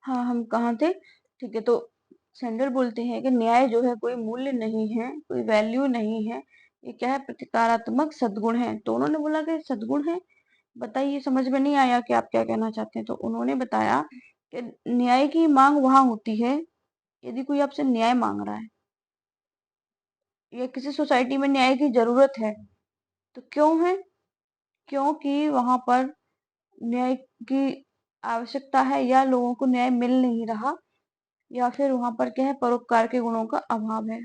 हाँ, हम कहाँ थे? ठीक है, तो सेंडर बोलते हैं कि न्याय जो है कोई मूल्य नहीं है, कोई वैल्यू नहीं है, ये क्या है, प्रतिकारात्मक सद्गुण है। तो उन्होंने बोला कि सद्गुण है, बताइए, समझ में नहीं आया कि आप क्या कहना चाहते हैं। तो उन्होंने बताया कि न्याय की मांग वहां होती है यदि कोई आपसे न्याय मांग रहा है या किसी सोसाइटी में न्याय की जरूरत है। तो क्यों है? क्योंकि वहां पर न्याय की आवश्यकता है या लोगों को न्याय मिल नहीं रहा, या फिर वहां पर क्या है, परोपकार के गुणों का अभाव है।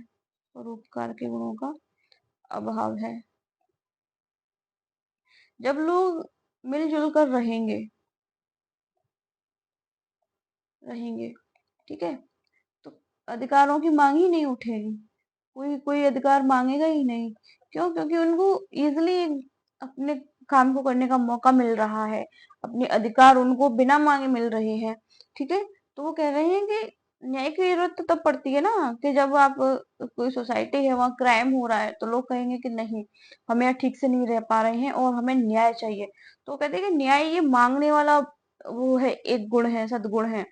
परोपकार के गुणों का अभाव है। जब लोग मिलजुल कर रहेंगे रहेंगे ठीक है, तो अधिकारों की मांग ही नहीं उठेगी। कोई कोई अधिकार मांगेगा ही नहीं। क्यों? क्योंकि उनको इजिली अपने काम को करने का मौका मिल रहा है, अपने अधिकार उनको बिना मांगे मिल रहे हैं। ठीक है, तो वो कह रहे हैं कि न्याय की जरूरत तो तब पड़ती है ना कि जब आप कोई सोसाइटी है वहाँ क्राइम हो रहा है, तो लोग कहेंगे कि नहीं, हम यहाँ ठीक से नहीं रह पा रहे हैं और हमें न्याय चाहिए। तो वो कहते हैं कि न्याय ये मांगने वाला वो है, एक गुण है, सद्गुण है।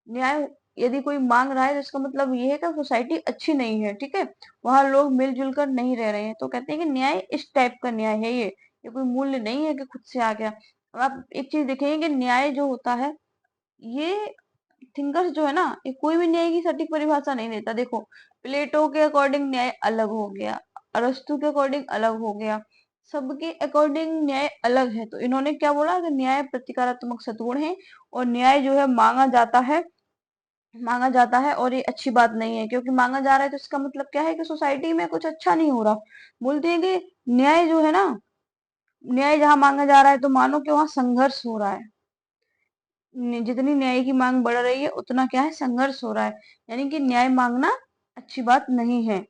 न्याय यदि कोई मांग रहा है तो इसका मतलब ये है कि सोसाइटी अच्छी नहीं है। ठीक है, वहां लोग मिलजुल कर नहीं रह रहे हैं। तो कहते हैं कि न्याय इस टाइप का न्याय है, ये कोई मूल्य नहीं है कि खुद से आ गया। अब आप एक चीज देखेंगे कि न्याय जो होता है, ये थिंकर्स जो है ना, ये कोई भी न्याय की सटीक परिभाषा नहीं देता। देखो, प्लेटो के अकॉर्डिंग न्याय अलग हो गया, अरस्तु के अकॉर्डिंग अलग हो गया, सबके अकॉर्डिंग न्याय अलग है। तो इन्होंने क्या बोला कि न्याय प्रतिकारात्मक सद्गुण है, और न्याय जो है मांगा जाता है और ये अच्छी बात नहीं है। क्योंकि मांगा जा रहा है तो इसका मतलब क्या है कि सोसाइटी में कुछ अच्छा नहीं हो रहा। बोलते हैं कि न्याय जो है ना, न्याय जहां मांगा जा रहा है तो मानो कि वहां संघर्ष हो रहा है। जितनी न्याय की मांग बढ़ रही है उतना क्या है, संघर्ष हो रहा है। यानी कि न्याय मांगना अच्छी बात नहीं है।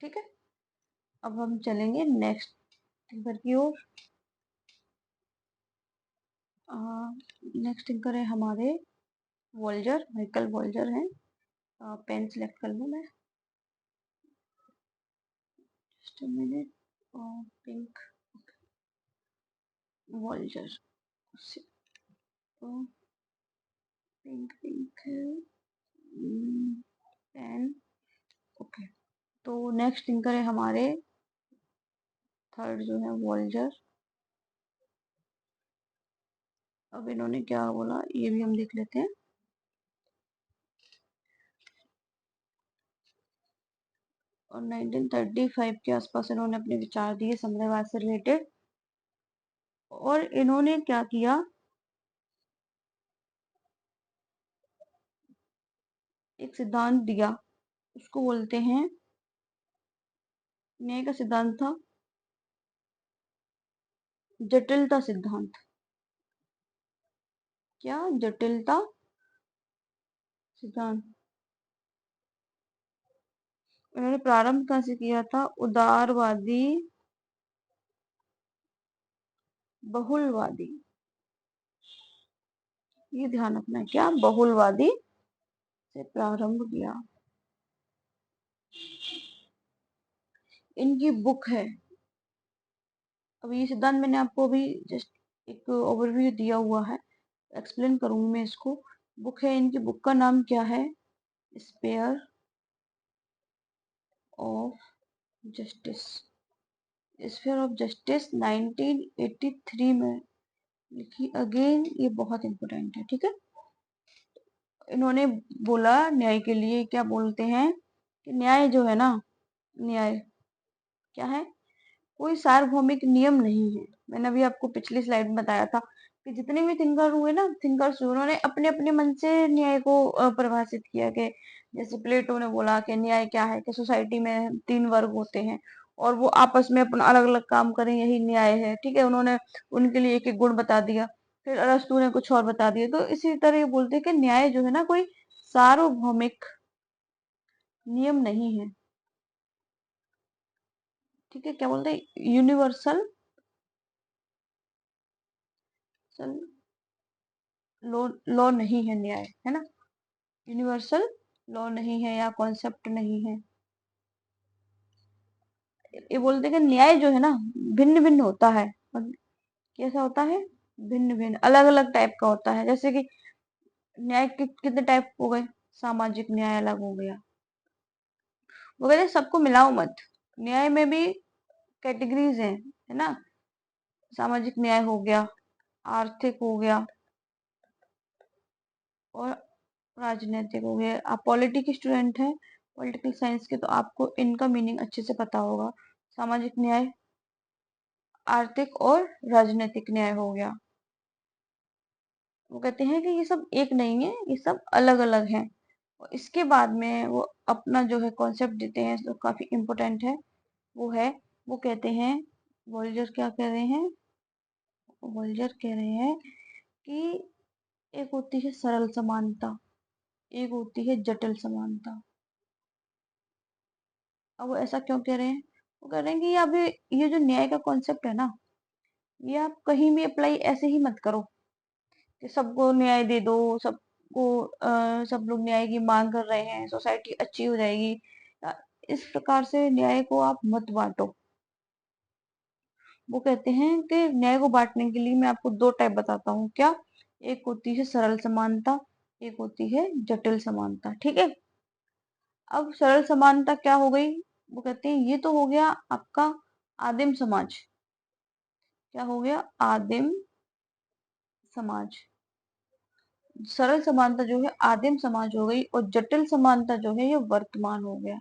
ठीक है, अब हम चलेंगे नेक्स्ट थिंकर की ओर। नेक्स्ट थिंकर है हमारे वोल्जर, माइकल वोल्जर है। पेन सिलेक्ट कर लूं मैं, जस्ट अ मिनट। पिंक, वोल्जर, पिंक पिंक पेन। ओके, तो नेक्स्ट थिंकर है हमारे थर्ड जो है वोल्जर। अब इन्होंने क्या बोला ये भी हम देख लेते हैं। और 1935 के आसपास इन्होंने अपने विचार दिए साम्यवाद से रिलेटेड। और इन्होंने क्या किया, एक सिद्धांत दिया, उसको बोलते हैं, न्याय का सिद्धांत था जटिलता सिद्धांत। क्या? जटिलता सिद्धांत। इन्होंने प्रारंभ कहाँ से किया था? उदारवादी बहुलवादी, ये ध्यान रखना है, क्या? बहुलवादी से प्रारंभ किया। इनकी बुक है, अब ये सिद्धांत मैंने आपको अभी जस्ट एक ओवरव्यू दिया हुआ है, एक्सप्लेन करूंगी मैं इसको। बुक है, इनकी बुक का नाम क्या है? Sphere of justice. Sphere of justice 1983 में लिखी। अगेन ये बहुत इंपॉर्टेंट है। ठीक है, इन्होंने बोला न्याय के लिए क्या बोलते हैं कि न्याय जो है ना, न्याय क्या है, कोई सार्वभौमिक नियम नहीं है। मैंने अभी आपको पिछली स्लाइड में बताया था कि जितने भी थिंकर्स हुए, उन्होंने अपने अपने मन से न्याय को परिभाषित किया। कि जैसे प्लेटो ने बोला कि न्याय क्या है, कि सोसाइटी में 3 वर्ग होते हैं और वो आपस में अपना अलग अलग काम करें, यही न्याय है। ठीक है, उन्होंने उनके लिए एक एक गुण बता दिया। फिर अरस्तु ने कुछ और बता दिया। तो इसी तरह ये बोलते हैं कि न्याय जो है ना, कोई सार्वभौमिक नियम नहीं है। ठीक है, क्या बोलते हैं, यूनिवर्सल लॉ, लॉ नहीं है न्याय, है ना, यूनिवर्सल लॉ नहीं है या कॉन्सेप्ट नहीं है। ये बोलते हैं कि न्याय जो है ना, भिन्न भिन्न होता है। और कैसा होता है? भिन्न भिन्न, अलग अलग टाइप का होता है। जैसे कि न्याय के कितने टाइप हो गए? सामाजिक न्याय अलग हो गया। वो कहते हैं सबको मिलाओ मत, न्याय में भी कैटेगरीज हैं, है ना। सामाजिक न्याय हो गया, आर्थिक हो गया और राजनीतिक हो गया। आप पॉलिटिक स्टूडेंट हैं, पॉलिटिकल साइंस के, तो आपको इनका मीनिंग अच्छे से पता होगा। सामाजिक न्याय, आर्थिक और राजनीतिक न्याय हो गया। वो कहते हैं कि ये सब एक नहीं है, ये सब अलग अलग हैं। और इसके बाद में वो अपना जो है कॉन्सेप्ट देते हैं, जो काफी इम्पोर्टेंट है, वो है, वो कहते हैं, वोल्जर क्या कह रहे हैं? वोल्जर कह रहे हैं कि एक होती है सरल समानता, एक होती है जटिल समानता। अब वो ऐसा क्यों कह रहे हैं? वो कह रहे हैं कि ये जो न्याय का कॉन्सेप्ट है ना, ये आप कहीं भी अप्लाई ऐसे ही मत करो कि सबको न्याय दे दो, सबको सब लोग न्याय की मांग कर रहे हैं, सोसाइटी अच्छी हो जाएगी। अ, इस प्रकार से न्याय को आप मत बांटो। वो कहते हैं कि न्याय को बांटने के लिए मैं आपको दो टाइप बताता हूँ। क्या? एक होती है सरल समानता, एक होती है जटिल समानता। ठीक है। अब सरल समानता क्या हो गई? वो कहते हैं ये तो हो गया आपका आदिम समाज। क्या हो गया? आदिम समाज। सरल समानता जो है आदिम समाज हो गई, और जटिल समानता जो है ये वर्तमान हो गया।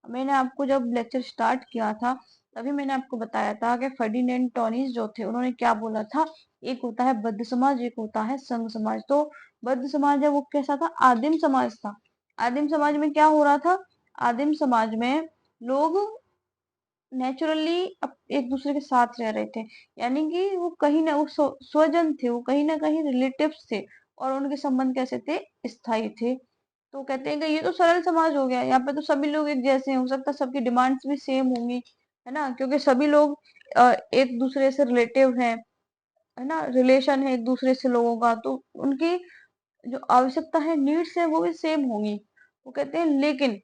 मैंने आपको जब लेक्चर स्टार्ट किया था, तभी मैंने आपको बताया था कि फर्डिनेंड टोनीज जो थे, उन्होंने क्या बोला था? एक होता है बद्ध समाज, एक होता है संघ समाज। तो बद्ध समाज है वो कैसा था? आदिम समाज था। आदिम समाज में क्या हो रहा था? आदिम समाज में लोग नेचुरली एक दूसरे के साथ रह रहे थे, यानी कि वो कहीं ना, वो स्वजन थे, वो कहीं ना कहीं रिलेटिव्स थे, और उनके संबंध कैसे थे? स्थायी थे। तो कहते हैं कि ये तो सरल समाज हो गया, यहाँ पे तो सभी लोग एक जैसे हैं, हो सकता है सबकी डिमांड्स भी सेम होंगी, है ना, क्योंकि सभी लोग एक दूसरे से रिलेटिव हैं, है ना, रिलेशन है एक दूसरे से लोगों का, तो उनकी जो आवश्यकता है, नीड्स है, वो भी सेम होंगी। वो कहते हैं लेकिन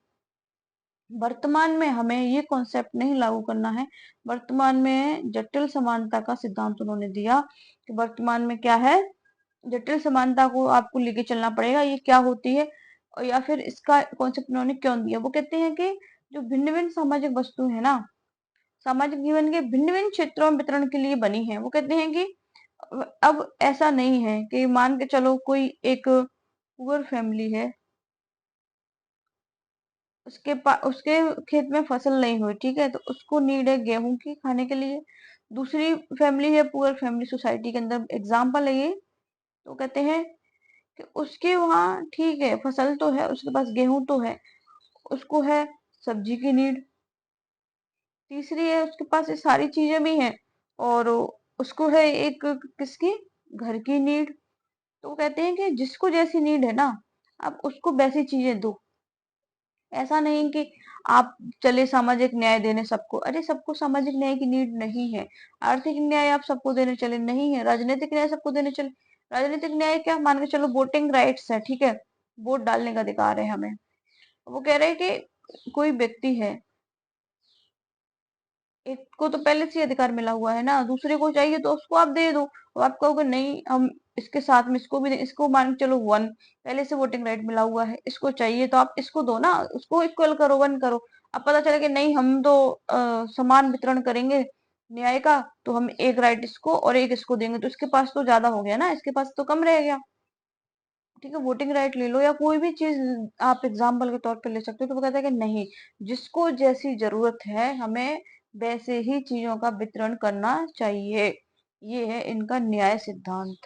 वर्तमान में हमें ये कॉन्सेप्ट नहीं लागू करना है। वर्तमान में जटिल समानता का सिद्धांत उन्होंने दिया कि वर्तमान में क्या है? जटिल समानता को आपको लेके चलना पड़ेगा, ये क्या होती है, और या फिर इसका कॉन्सेप्ट उन्होंने क्यों दिया? वो कहते हैं कि जो भिन्न भिन्न सामाजिक वस्तु है ना, सामाजिक जीवन के भिन्न भिन्न क्षेत्रों में वितरण के लिए बनी है। वो कहते हैं कि अब ऐसा नहीं है कि मान के चलो कोई एक पुअर फैमिली है, उसके खेत में फसल नहीं हुई, ठीक है, तो उसको नीड है गेहूं की खाने के लिए। दूसरी फैमिली है पुअर फैमिली, सोसाइटी के अंदर एग्जाम्पल है ये। तो कहते हैं कि उसके वहाँ ठीक है, फसल तो है, उसके पास गेहूं तो है, उसको है सब्जी की नीड। तीसरी है, उसके पास ये सारी चीजें भी हैं, और उसको है एक किसकी? घर की नीड। तो वो कहते हैं कि जिसको जैसी नीड है ना, आप उसको वैसी चीजें दो। ऐसा नहीं कि आप चले सामाजिक न्याय देने सबको, अरे सबको सामाजिक न्याय की नीड नहीं है। आर्थिक न्याय आप सबको देने चले, नहीं है। राजनीतिक न्याय सबको देने चले, राजनीतिक न्याय क्या? मान के चलो वोटिंग राइट्स है, ठीक है, वोट डालने का अधिकार है हमें। वो कह रहे हैं कि कोई व्यक्ति है, एक को तो पहले से ही अधिकार मिला हुआ है ना, दूसरे को चाहिए तो उसको आप दे दो। और आप कहोगे नहीं, हम इसके साथ में इसको भी इसको मान के चलो वन, पहले से वोटिंग राइट मिला हुआ है, इसको चाहिए तो आप इसको दो ना, उसको इक्वल करो, वन करो। अब पता चले कि नहीं, हम तो समान वितरण करेंगे न्याय का, तो हम एक राइट इसको और एक इसको देंगे, तो इसके पास तो ज्यादा हो गया ना, इसके पास तो कम रह गया। ठीक है, वोटिंग राइट ले लो या कोई भी चीज आप एग्जाम्पल के तौर पे ले सकते हो। तो वो कहता है कि नहीं, जिसको जैसी जरूरत है हमें वैसे ही चीजों का वितरण करना चाहिए। ये है इनका न्याय सिद्धांत।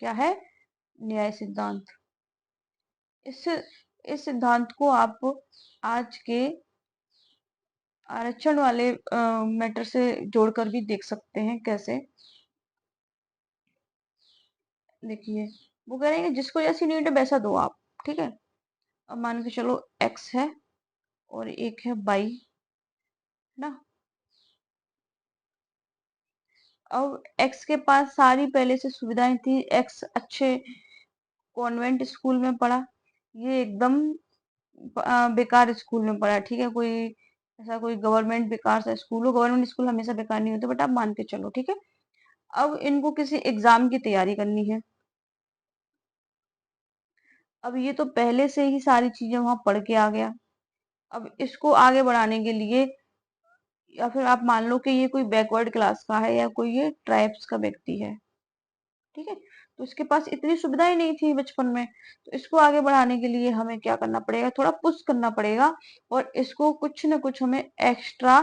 क्या है? न्याय सिद्धांत। इस सिद्धांत को आप आज के आरक्षण वाले मैटर से जोड़कर भी देख सकते हैं। कैसे? देखिए, वो कह रहे हैं कि जिसको जैसी नीड है वैसा दो आप। ठीक है, अब मान के चलो एक्स है और एक है वाई ना। अब एक्स के पास सारी पहले से सुविधाएं थी, एक्स अच्छे कॉन्वेंट स्कूल में पढ़ा, ये एकदम बेकार स्कूल में पढ़ा। ठीक है, कोई ऐसा कोई गवर्नमेंट बेकार सा स्कूल हो, गवर्नमेंट स्कूल हमेशा बेकार नहीं होते, बट आप मान के चलो। ठीक है, अब इनको किसी एग्जाम की तैयारी करनी है, अब ये तो पहले से ही सारी चीजें वहां पढ़ के आ गया। अब इसको आगे बढ़ाने के लिए, या फिर आप मान लो कि ये कोई बैकवर्ड क्लास का है या कोई ये ट्राइब्स का व्यक्ति है, ठीक है, तो इसके पास इतनी सुविधाएं नहीं थी बचपन में। तो इसको आगे बढ़ाने के लिए हमें क्या करना पड़ेगा, थोड़ा पुश करना पड़ेगा, और इसको कुछ ना कुछ हमें एक्स्ट्रा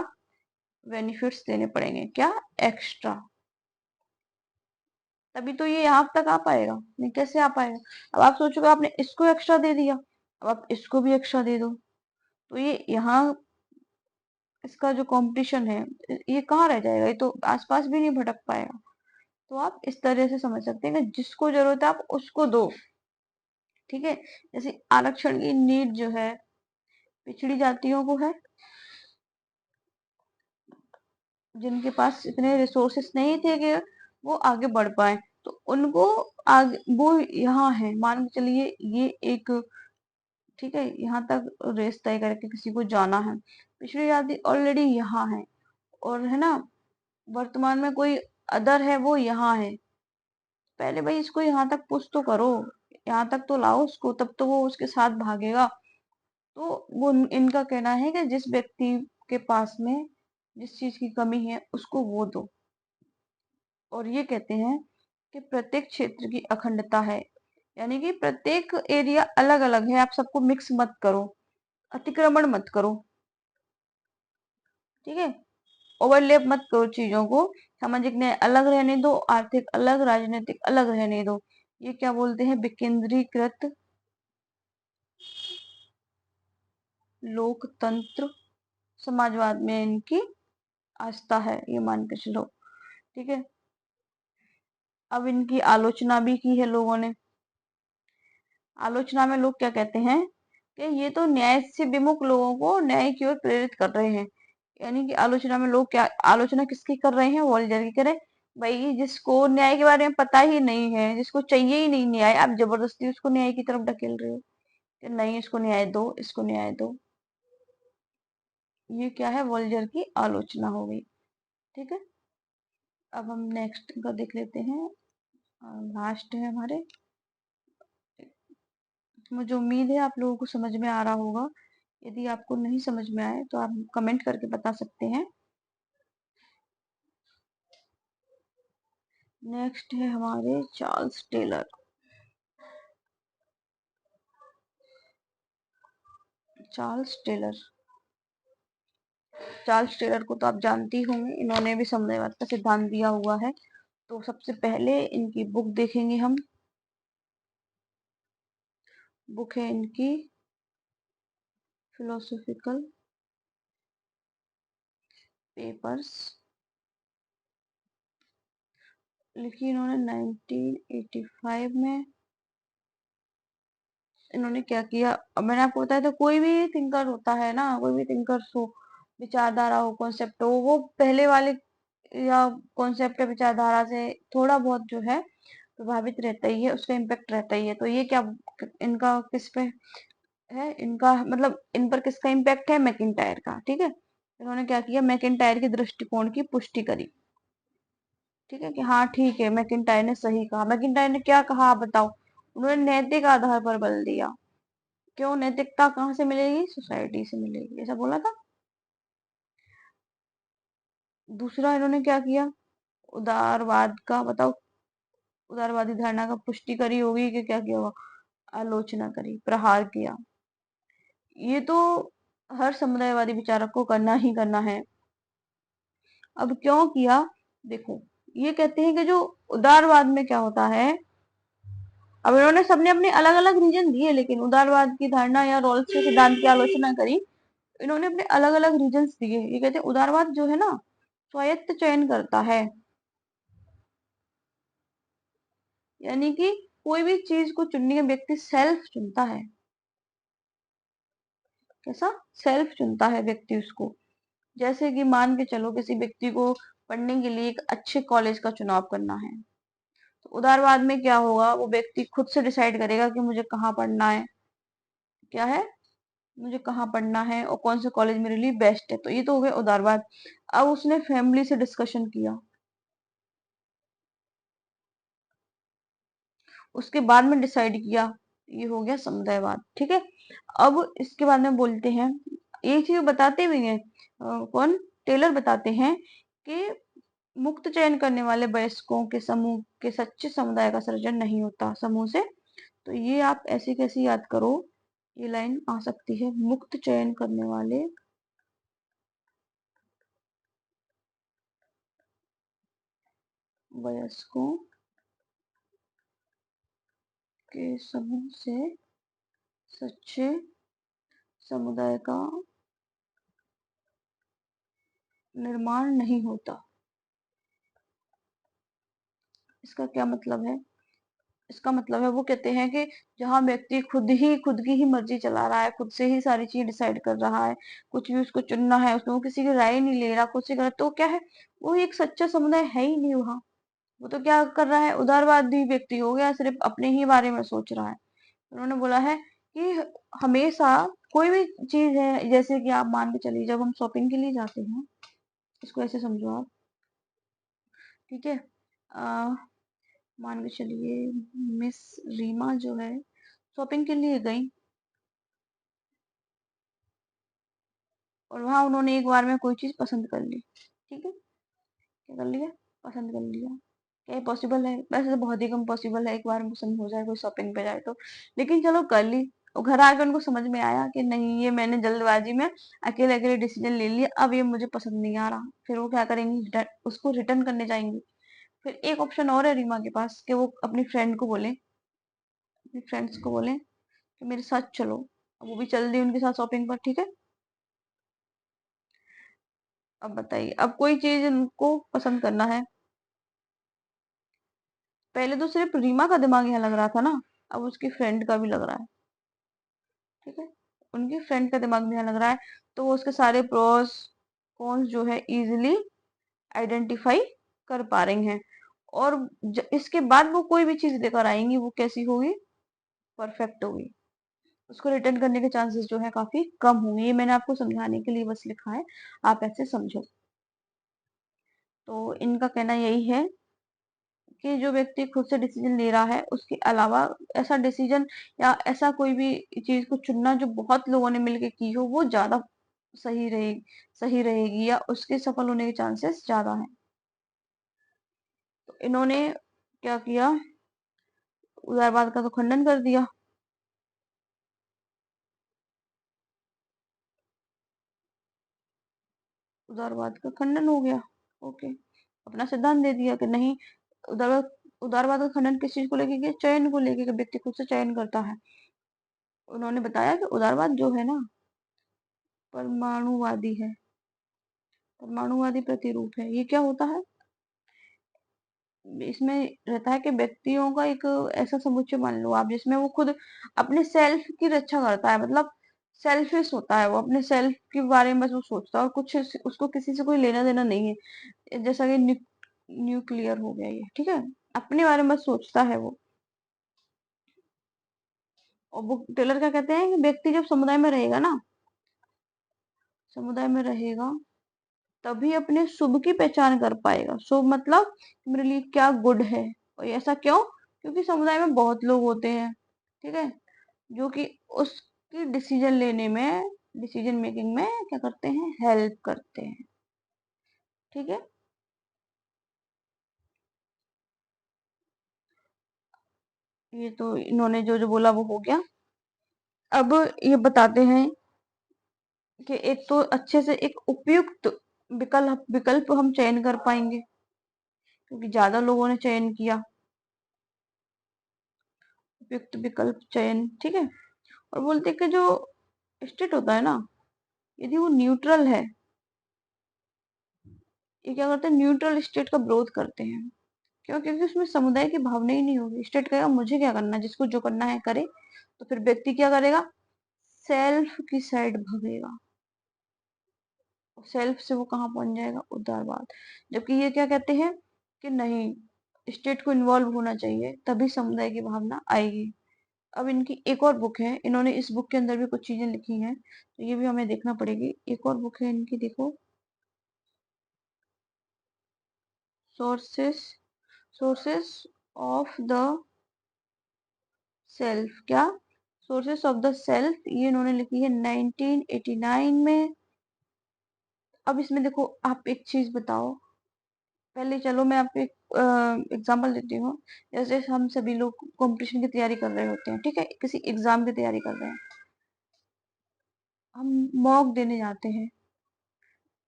बेनिफिट्स देने पड़ेंगे। क्या? एक्स्ट्रा। तभी तो ये यहाँ तक आ पाएगा, नहीं कैसे आ पाएगा। अब आप सोचोगे आपने इसको एक्स्ट्रा दे दिया, अब आप इसको भी एक्स्ट्रा दे दो, तो ये यहाँ इसका जो कंपटीशन है, ये कहाँ रह जाएगा, ये तो आसपास भी नहीं भटक पाएगा। तो आप इस तरह से समझ सकते हैं कि जिसको जरूरत है आप उसको दो, ठीक है। जैसे आरक्षण की नीड जो है पिछड़ी जातियों को है, जिनके पास इतने रिसोर्सेस नहीं थे कि वो आगे बढ़ पाए, तो उनको आगे वो यहाँ है, मान के चलिए ये एक, ठीक है, यहाँ तक रेस तय करके किसी को जाना है, पिछड़ी जाति ऑलरेडी यहाँ है, और है ना, वर्तमान में कोई अदर है वो यहाँ है। पहले भाई इसको यहाँ तक पुश तो करो, यहाँ तक तो लाओ उसको, तब तो वो उसके साथ भागेगा। तो वो इनका कहना है कि जिस व्यक्ति के पास में जिस चीज की कमी है उसको वो दो। और ये कहते हैं कि प्रत्येक क्षेत्र की अखंडता है, यानी कि प्रत्येक एरिया अलग अलग है, आप सबको मिक्स मत करो, अतिक्रमण मत करो, ठीक है, ओवरलैप मत करो चीजों को। सामाजिक न्याय अलग रहने दो, आर्थिक अलग, राजनीतिक अलग रहने दो। ये क्या बोलते हैं, विकेंद्रीकृत लोकतंत्र समाजवाद में इनकी आस्था है, ये मान के चलो, ठीक है। अब इनकी आलोचना भी की है लोगों ने। आलोचना में लोग क्या कहते हैं कि ये तो न्याय से विमुख लोगों को न्याय की ओर प्रेरित कर रहे हैं। यानी कि आलोचना में लोग क्या आलोचना किसकी कर रहे हैं, वॉलजर की करे। भाई जिसको न्याय के बारे में पता ही नहीं है, जिसको चाहिए ही नहीं न्याय, आप जबरदस्ती उसको न्याय की तरफ ढकेल रहे हो कि नहीं इसको न्याय दो, इसको न्याय दो। ये क्या है, वॉलजर की आलोचना हो गई, ठीक है। अब हम नेक्स्ट का देख लेते हैं, लास्ट है हमारे। मुझे उम्मीद है आप लोगों को समझ में आ रहा होगा। यदि आपको नहीं समझ में आए तो आप कमेंट करके बता सकते हैं। नेक्स्ट है हमारे Charles Taylor. Charles Taylor, Charles Taylor को तो आप जानती होंगे, इन्होंने भी साम्यवाद का सिद्धांत दिया हुआ है। तो सबसे पहले इनकी बुक देखेंगे हम। बुक है इनकी फिलोसॉफिकल पेपर्स, लिखी इन्होंने 1985 में। इन्होंने क्या किया, अब मैंने आपको बताया था, कोई भी थिंकर होता है ना, कोई भी थिंकर हो, विचारधारा हो, कॉन्सेप्ट हो, वो पहले वाले या कॉन्सेप्ट या विचारधारा से थोड़ा बहुत जो है प्रभावित रहता ही है, उसका इम्पैक्ट रहता ही है। तो ये क्या, इनका किस पे है, इनका मतलब इन पर किसका इम्पैक्ट है, मैकिंटायर का, ठीक है। इन्होंने क्या किया, मैकिंटायर के दृष्टिकोण की पुष्टि करी, ठीक है, कि हाँ ठीक है मैकिंटायर ने सही कहा। मैकिंटायर ने क्या कहा आप बताओ, उन्होंने नैतिक आधार पर बल दिया। क्यों, नैतिकता कहाँ से मिलेगी, सोसाइटी से मिलेगी, ऐसा बोला था। दूसरा इन्होंने क्या किया, उदारवाद का बताओ, उदारवादी धारणा का पुष्टि करी होगी कि क्या किया होगा, आलोचना करी, प्रहार किया। ये तो हर समुदायवादी विचारक को करना ही करना है। अब क्यों किया, देखो, ये कहते हैं कि जो उदारवाद में क्या होता है, अब इन्होंने सबने अपने अलग अलग रीजन दिए, लेकिन उदारवाद की धारणा या रॉल्स के सिद्धांत की आलोचना करी, इन्होंने अपने अलग अलग रीजन दिए। ये कहते हैं उदारवाद जो है ना, स्वायत्त चयन करता है, यानी कि कोई भी चीज को चुनने का व्यक्ति सेल्फ चुनता है। कैसा, सेल्फ चुनता है व्यक्ति उसको। जैसे कि मान के चलो किसी व्यक्ति को पढ़ने के लिए एक अच्छे कॉलेज का चुनाव करना है, तो उदारवाद में क्या होगा, वो व्यक्ति खुद से डिसाइड करेगा कि मुझे कहाँ पढ़ना है, क्या है, मुझे कहाँ पढ़ना है और कौन सा कॉलेज मेरे लिए बेस्ट है। तो ये तो हो गया उदारवाद। अब उसने फैमिली से डिस्कशन किया, उसके बाद में डिसाइड किया, ये हो गया समुदायवाद। ठीक है, अब इसके बाद में बोलते हैं, एक चीज बताते भी हैं, कौन, टेलर बताते हैं कि मुक्त चयन करने वाले वयस्कों के समूह के सच्चे समुदाय का सृजन नहीं होता समूह से। तो ये आप ऐसी कैसी याद करो, ये लाइन आ सकती है, मुक्त चयन करने वाले वयस्कों के समूह से सच्चे समुदाय का निर्माण नहीं होता। इसका क्या मतलब है? इसका मतलब है, वो कहते हैं कि जहाँ व्यक्ति खुद की ही मर्जी चला रहा है, खुद से ही सारी चीज डिसाइड कर रहा है, कुछ भी उसको चुनना है, उसमें वो किसी की राय नहीं ले रहा, खुद से कर रहा, तो क्या है, वो एक सच्चा समुदाय है ही नहीं वहाँ। वो तो क्या कर रहा है, उदारवादी व्यक्ति हो गया, सिर्फ अपने ही बारे में सोच रहा है। उन्होंने बोला है कि हमेशा कोई भी चीज है, जैसे कि आप मान के चलिए, जब हम शॉपिंग के लिए जाते हैं, इसको ऐसे समझो आप, ठीक है, मान के चलिए मिस रीमा जो है शॉपिंग के लिए गई, और वहां उन्होंने एक बार में कोई चीज पसंद कर ली। ठीक है, क्या कर लिया, पसंद कर लिया। क्या ये पॉसिबल है? वैसे तो बहुत ही कम पॉसिबल है एक बार में पसंद हो जाए कोई शॉपिंग पे जाए तो, लेकिन चलो कर ली। और घर आके उनको समझ में आया कि नहीं, ये मैंने जल्दबाजी में अकेले अकेले डिसीजन ले लिया, अब ये मुझे पसंद नहीं आ रहा। फिर वो क्या करेंगी, उसको रिटर्न करने जाएंगी। फिर एक ऑप्शन और है रीमा के पास कि वो अपनी फ्रेंड को बोले, अपनी फ्रेंड्स को बोले कि मेरे साथ चलो। अब वो भी चल दी उनके साथ शॉपिंग पर। ठीक है, अब बताइए, अब कोई चीज उनको पसंद करना है, पहले तो सिर्फ रीमा का दिमाग यहाँ लग रहा था ना, अब उसकी फ्रेंड का भी लग रहा है। ठीक है, उनकी फ्रेंड का दिमाग भी यहाँ लग रहा है, तो वो उसके सारे प्रोस कॉन्स जो है इजिली आइडेंटिफाई कर पा रही हैं। और इसके बाद वो कोई भी चीज लेकर आएंगी, वो कैसी होगी, परफेक्ट होगी। उसको रिटर्न करने के चांसेस जो है काफी कम होंगे। ये मैंने आपको समझाने के लिए बस लिखा है, आप ऐसे समझो। तो इनका कहना यही है कि जो व्यक्ति खुद से डिसीजन ले रहा है, उसके अलावा ऐसा डिसीजन या ऐसा कोई भी चीज को चुनना जो बहुत लोगों ने मिलकर की हो, वो ज्यादा सही रहेगी, या उसके सफल होने के चांसेस ज्यादा हैं। तो इन्होंने क्या किया, उदारवाद का तो खंडन कर दिया। उदारवाद का खंडन हो गया। ओके, अपना सिद्धांत दे दिया कि नहीं, उदारवाद उदारवाद का खंडन किस चीज को लेके किया, चयन को लेके, कि व्यक्ति खुद से चयन करता है। उन्होंने बताया कि उदारवाद जो है ना, परमाणुवादी है, परमाणुवादी प्रतिरूप है। ये क्या होता है, इसमें रहता है कि व्यक्तियों का एक ऐसा समुच्चय मान लो आप, जिसमें वो खुद अपने सेल्फ की रक्षा करता है, मतलब सेल्फिश होता है, वो अपने सेल्फ के बारे में बस वो सोचता है, और कुछ उसको किसी से कोई लेना देना नहीं है। जैसा कि न्यूक्लियर हो गया ये, ठीक है, अपने बारे में बस सोचता है वो। और वो टेलर क्या कहते हैं कि व्यक्ति जब समुदाय में रहेगा ना, समुदाय में रहेगा, तभी अपने शुभ की पहचान कर पाएगा। शुभ मतलब मेरे लिए क्या गुड है, और ऐसा क्यों, क्योंकि समुदाय में बहुत लोग होते हैं, ठीक है, जो कि उसकी डिसीजन लेने में, डिसीजन मेकिंग में क्या करते हैं, हेल्प करते हैं। ठीक है, ये तो इन्होंने जो जो बोला वो हो गया। अब ये बताते हैं कि एक तो अच्छे से एक उपयुक्त विकल्प हम चयन कर पाएंगे, क्योंकि ज्यादा लोगों ने चयन किया, उपयुक्त विकल्प चयन। ठीक है, और बोलते हैं कि जो स्टेट होता है ना, यदि वो न्यूट्रल है, ये क्या करते हैं, न्यूट्रल स्टेट का विरोध करते हैं। क्यों? क्योंकि उसमें समुदाय की भावना ही नहीं होगी। स्टेट कहेगा मुझे क्या करना है, जिसको जो करना है करे। तो फिर व्यक्ति क्या करेगा, सेल्फ की साइड भगेगा, सेल्फ से वो कहाँ पहुंच जाएगा, उदारवाद। जबकि ये क्या कहते हैं कि नहीं, स्टेट को इन्वॉल्व होना चाहिए, तभी समुदाय की भावना आएगी। अब इनकी एक और बुक है, इन्होंने इस बुक के अंदर भी कुछ चीजें लिखी हैं, तो ये भी हमें देखना पड़ेगी। एक और बुक है इनकी, देखो, sources sources of the self, क्या सोर्सेस ऑफ द सेल्फ, ये इन्होंने लिखी है 1989 में। अब इसमें देखो, आप एक चीज बताओ, पहले चलो मैं आपको एक एग्जांपल देती हूँ। जैसे हम सभी लोग कंपटीशन की तैयारी कर रहे होते हैं, ठीक है, किसी एग्जाम की तैयारी कर रहे हैं, हम मॉक देने जाते हैं,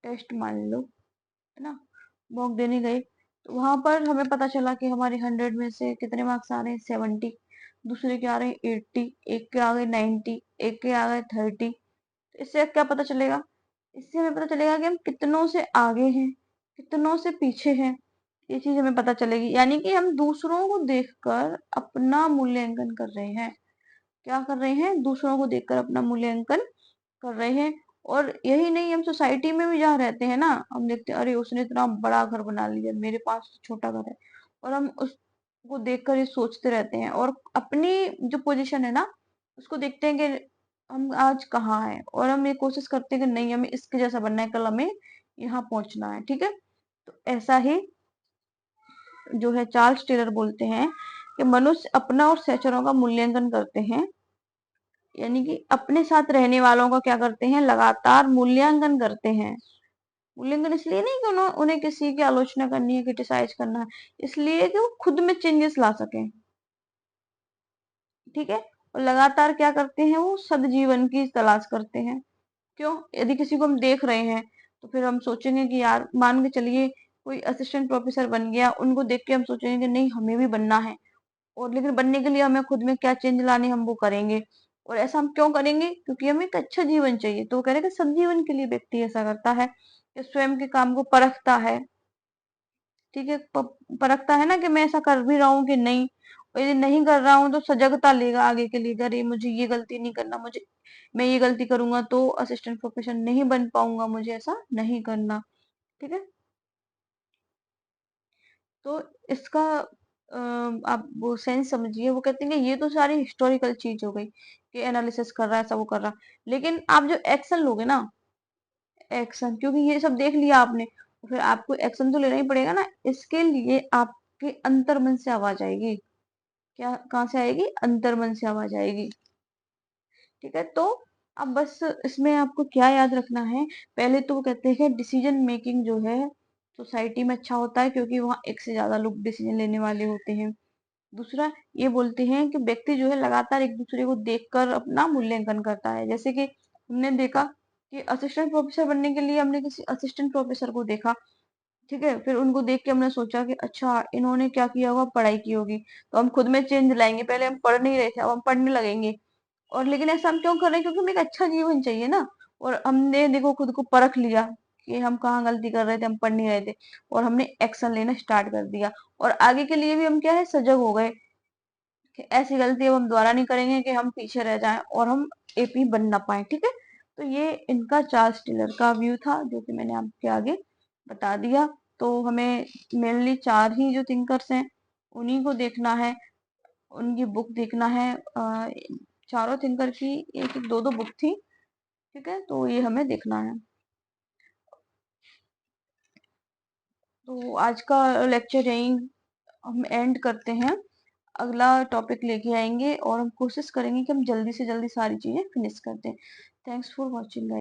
टेस्ट मान लो, है ना, मॉक देने गए, तो वहां पर हमें पता चला कि हमारे 100 में से कितने मार्क्स आ रहे हैं, 70, दूसरे के आ रहे हैं 80, एक के आ गए 90, एक के आ गए 30। तो इससे क्या पता चलेगा? इससे हमें पता चलेगा कि हम कितनों से आगे हैं, कितनों से पीछे हैं, ये चीज हमें पता चलेगी। यानी कि हम दूसरों को देखकर अपना मूल्यांकन कर रहे हैं। क्या कर रहे हैं? दूसरों को देखकर अपना मूल्यांकन कर रहे हैं। और यही नहीं, हम सोसाइटी में भी जहाँ रहते हैं ना, हम देखते हैं अरे उसने इतना बड़ा घर बना लिया, मेरे पास तो छोटा घर है, और हम उसको देखकर ये सोचते रहते हैं, और अपनी जो पोजीशन है ना, उसको देखते हैं कि हम आज कहाँ हैं, और हम ये कोशिश करते हैं कि नहीं, हमें इसके जैसा बनना है, कल हमें यहाँ पहुंचना है, ठीक है। तो ऐसा ही जो है चार्ल्स टेलर बोलते हैं कि मनुष्य अपना और सहचरों का मूल्यांकन करते हैं। यानी कि अपने साथ रहने वालों का क्या करते हैं? लगातार मूल्यांकन करते हैं। मूल्यांकन इसलिए नहीं कि उन्हें किसी की आलोचना करनी है, क्रिटिसाइज करना है, इसलिए कि वो खुद में चेंजेस ला सकें, ठीक है। और लगातार क्या करते हैं? वो सदजीवन की तलाश करते हैं। क्यों? यदि किसी को हम देख रहे हैं, तो फिर हम सोचेंगे कि यार, मान के चलिए कोई असिस्टेंट प्रोफेसर बन गया, उनको देख के हम सोचेंगे कि नहीं, हमें भी बनना है, और लेकिन बनने के लिए हमें खुद में क्या चेंज लाने, हम वो करेंगे। और ऐसा हम क्यों करेंगे? क्योंकि हमें एक अच्छा जीवन चाहिए। तो वो कह रहे हैं कि सदजीवन के लिए व्यक्ति ऐसा करता है कि स्वयं के काम को परखता है, ठीक है, परखता है ना कि मैं ऐसा कर भी रहा हूँ कि नहीं, और यदि नहीं कर रहा हूँ तो सजगता लेगा आगे के लिए, अरे मुझे ये गलती नहीं करना, मुझे, मैं ये गलती करूंगा तो असिस्टेंट प्रोफेसर नहीं बन पाऊंगा, मुझे ऐसा नहीं करना, ठीक है। तो इसका आप वो सेंस समझिए। वो कहते हैं कि ये तो सारी हिस्टोरिकल चीज हो गई कि एनालिसिस कर रहा है, सब वो कर रहा है, लेकिन आप जो एक्शन लोगे ना, एक्शन, क्योंकि ये सब देख लिया आपने, तो फिर आपको एक्शन तो लेना ही पड़ेगा ना। इसके लिए आपके अंतर्मन से आवाज आएगी। क्या, कहाँ से आएगी? अंतर्मन से आवाज आएगी, ठीक है। तो अब बस इसमें आपको क्या याद रखना है? पहले तो वो कहते हैं डिसीजन मेकिंग जो है सोसाइटी में अच्छा होता है, क्योंकि वहाँ एक से ज्यादा लोग डिसीजन लेने वाले होते हैं। दूसरा, ये बोलते हैं कि व्यक्ति जो है लगातार एक दूसरे को देखकर अपना मूल्यांकन करता है। जैसे कि हमने देखा कि असिस्टेंट प्रोफेसर बनने के लिए हमने किसी असिस्टेंट प्रोफेसर को देखा, ठीक है, फिर उनको देख के हमने सोचा कि अच्छा, इन्होंने क्या किया होगा, पढ़ाई की होगी, तो हम खुद में चेंज लाएंगे। पहले हम पढ़ नहीं रहे थे, अब हम पढ़ने लगेंगे। और लेकिन ऐसा हम क्यों कर रहे हैं? क्योंकि हमें एक अच्छा जीवन चाहिए ना। और हमने देखो खुद को परख लिया कि हम कहाँ गलती कर रहे थे, हम पढ़ नहीं रहे थे, और हमने एक्शन लेना स्टार्ट कर दिया। और आगे के लिए भी हम क्या है, सजग हो गए कि ऐसी गलती अब हम दोबारा नहीं करेंगे कि हम पीछे रह जाएं और हम एपी बन ना पाए, ठीक है। तो ये इनका चार्ल्स टिलर का व्यू था, जो कि मैंने आपके आगे बता दिया। तो हमें मेनली चार ही जो थिंकर्स हैं, उन्हीं को देखना है, उनकी बुक देखना है। चारों थिंकर की एक एक दो दो बुक थी, ठीक है, तो ये हमें देखना है। तो आज का लेक्चर यहीं हम एंड करते हैं। अगला टॉपिक लेके आएंगे, और हम कोशिश करेंगे कि हम जल्दी से जल्दी सारी चीजें फिनिश कर दें। Thanks for watching.